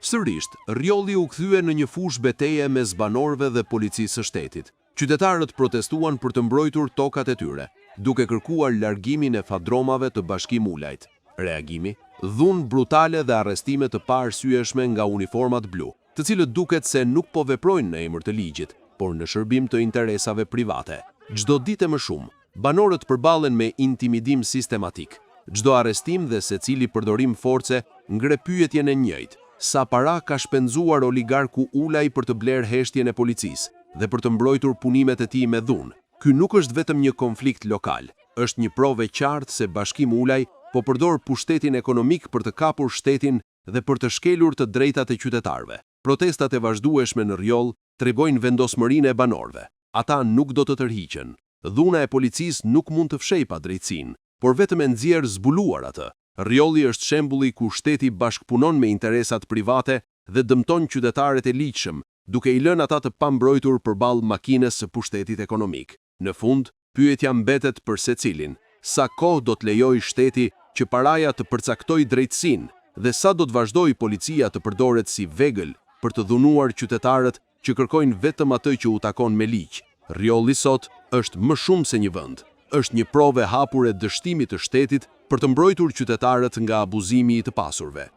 Sërisht, rjolli u kthye në një fushë beteje mes banorëve dhe policisë së shtetit. Qytetarët protestuan për të mbrojtur tokat e tyre, duke kërkuar largimin e fadromave të Bashkim Ulajt. Reagimi: dhunë brutale dhe arrestime të paarsyeshme nga uniformat blu, të cilët duket se nuk po veprojnë në emër të ligjit, por në shërbim të interesave private. Çdo ditë më shumë, banorët përballen me intimidim sistematik. Çdo arrestim dhe secili përdorim force ngre pyetjen e njëjtë: sa para ka shpenzuar oligarku Ulaj për të blerë heshtjen e policisë dhe për të mbrojtur punimet e tij me dhunë? Ky nuk është vetëm një konflikt lokal, është një provë e qartë se Bashkim Ulaj po përdor pushtetin ekonomik për të kapur shtetin dhe për të shkelur të drejtat e qytetarëve. Protestat e vazhdueshme në rjoll tregojnë vendosmërinë e banorëve. Ata nuk do të tërhiqen. Dhuna e policisë nuk mund të fshejë padrejtësinë, por vetëm e nxjerr zbuluar atë. Rjolli është shembulli ku shteti bashkëpunon me interesat private dhe dëmton qytetarët e ligjshëm, duke i lënë ata të pambrojtur përballë makinës së pushtetit ekonomik. Në fund, pyetja mbetet për secilin: sa kohë do të lejojë shteti që paraja të përcaktojë drejtësinë dhe sa do të vazhdojë policia të përdoret si vegël për të dhunuar qytetarët që kërkojnë vetëm atë që u takon me ligj? Rjolli sot është më shumë se një vend. Është një provë e hapur e dështimit të shtetit për të mbrojtur qytetarët nga abuzimi i të pasurve.